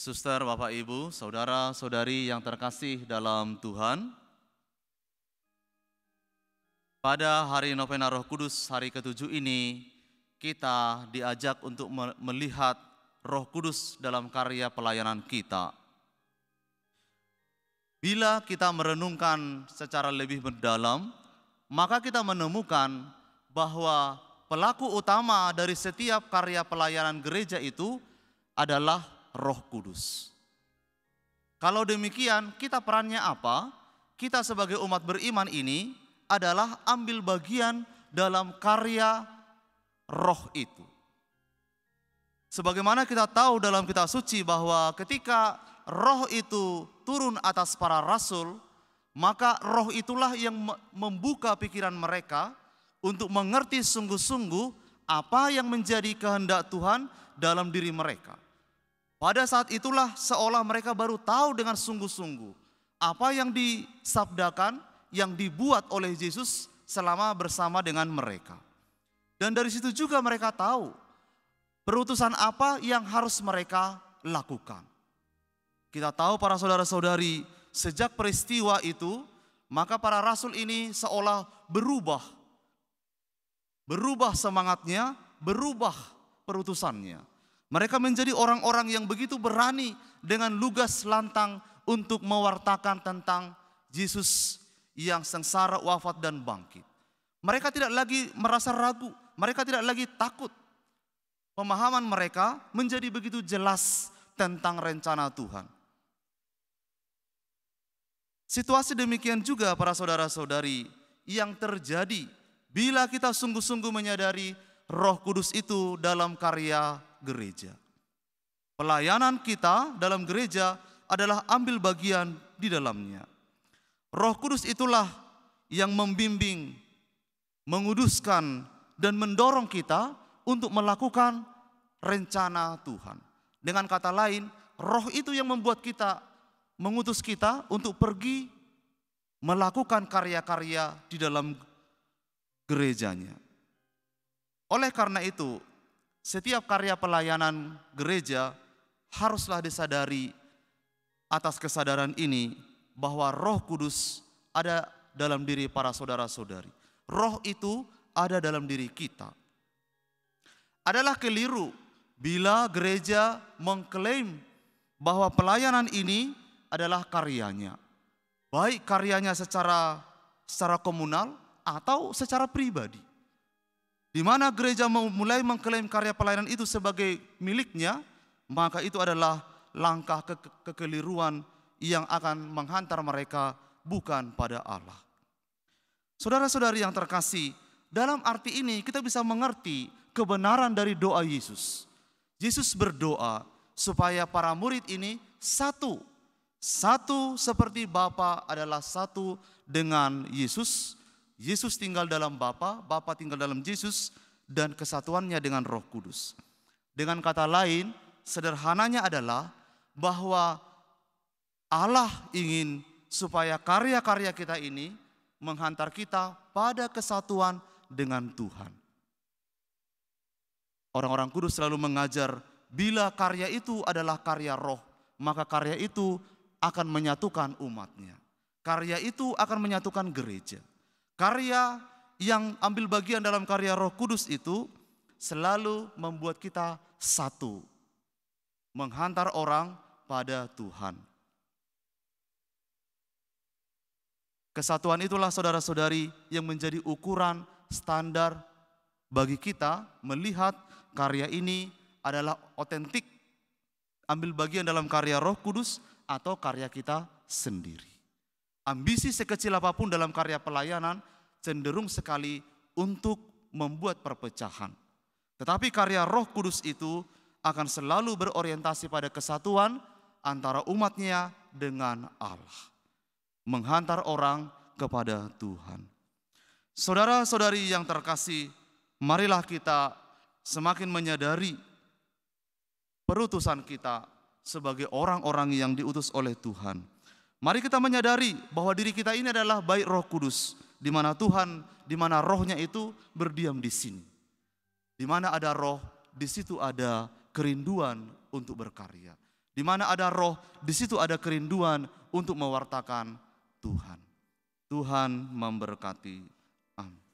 Suster, Bapak, Ibu, saudara-saudari yang terkasih dalam Tuhan, pada hari Novena Roh Kudus hari ke-7 ini, kita diajak untuk melihat Roh Kudus dalam karya pelayanan kita. Bila kita merenungkan secara lebih mendalam, maka kita menemukan bahwa pelaku utama dari setiap karya pelayanan gereja itu adalah Roh Kudus. Kalau demikian, kita perannya apa? Kita sebagai umat beriman ini adalah ambil bagian dalam karya Roh itu. Sebagaimana kita tahu dalam kitab suci bahwa ketika Roh itu turun atas para rasul, maka Roh itulah yang membuka pikiran mereka untuk mengerti sungguh-sungguh apa yang menjadi kehendak Tuhan dalam diri mereka. Pada saat itulah seolah mereka baru tahu dengan sungguh-sungguh apa yang disabdakan, yang dibuat oleh Yesus selama bersama dengan mereka. Dan dari situ juga mereka tahu perutusan apa yang harus mereka lakukan. Kita tahu para saudara-saudari, sejak peristiwa itu, maka para rasul ini seolah berubah semangatnya, berubah perutusannya. Mereka menjadi orang-orang yang begitu berani dengan lugas lantang untuk mewartakan tentang Yesus yang sengsara, wafat, dan bangkit. Mereka tidak lagi merasa ragu, mereka tidak lagi takut. Pemahaman mereka menjadi begitu jelas tentang rencana Tuhan. Situasi demikian juga para saudara-saudari yang terjadi bila kita sungguh-sungguh menyadari Roh Kudus itu dalam karya gereja. Pelayanan kita dalam gereja adalah ambil bagian di dalamnya. Roh Kudus itulah yang membimbing, menguduskan, dan mendorong kita untuk melakukan rencana Tuhan. Dengan kata lain, Roh itu yang membuat kita, mengutus kita untuk pergi melakukan karya-karya di dalam gerejanya. Oleh karena itu, setiap karya pelayanan gereja haruslah disadari atas kesadaran ini bahwa Roh Kudus ada dalam diri para saudara-saudari. Roh itu ada dalam diri kita. Adalah keliru bila gereja mengklaim bahwa pelayanan ini adalah karyanya. Baik karyanya secara komunal atau secara pribadi. Di mana gereja mulai mengklaim karya pelayanan itu sebagai miliknya, maka itu adalah langkah kekeliruan yang akan menghantar mereka bukan pada Allah. Saudara-saudari yang terkasih, dalam arti ini kita bisa mengerti kebenaran dari doa Yesus. Yesus berdoa supaya para murid ini satu seperti Bapa adalah satu dengan Yesus. Yesus tinggal dalam Bapa, Bapa tinggal dalam Yesus, dan kesatuannya dengan Roh Kudus. Dengan kata lain, sederhananya adalah bahwa Allah ingin supaya karya-karya kita ini menghantar kita pada kesatuan dengan Tuhan. Orang-orang kudus selalu mengajar, bila karya itu adalah karya Roh, maka karya itu akan menyatukan umatnya. Karya itu akan menyatukan gereja. Karya yang ambil bagian dalam karya Roh Kudus itu selalu membuat kita satu, menghantar orang pada Tuhan. Kesatuan itulah saudara-saudari yang menjadi ukuran standar bagi kita melihat karya ini adalah otentik, ambil bagian dalam karya Roh Kudus atau karya kita sendiri. Ambisi sekecil apapun dalam karya pelayanan cenderung sekali untuk membuat perpecahan. Tetapi karya Roh Kudus itu akan selalu berorientasi pada kesatuan antara umatnya dengan Allah. Menghantar orang kepada Tuhan. Saudara-saudari yang terkasih, marilah kita semakin menyadari perutusan kita sebagai orang-orang yang diutus oleh Tuhan. Mari kita menyadari bahwa diri kita ini adalah baik Roh Kudus, di mana Tuhan, di mana Rohnya itu berdiam di sini. Di mana ada Roh, di situ ada kerinduan untuk berkarya. Di mana ada roh, di situ ada kerinduan untuk mewartakan Tuhan. Tuhan memberkati. Amin.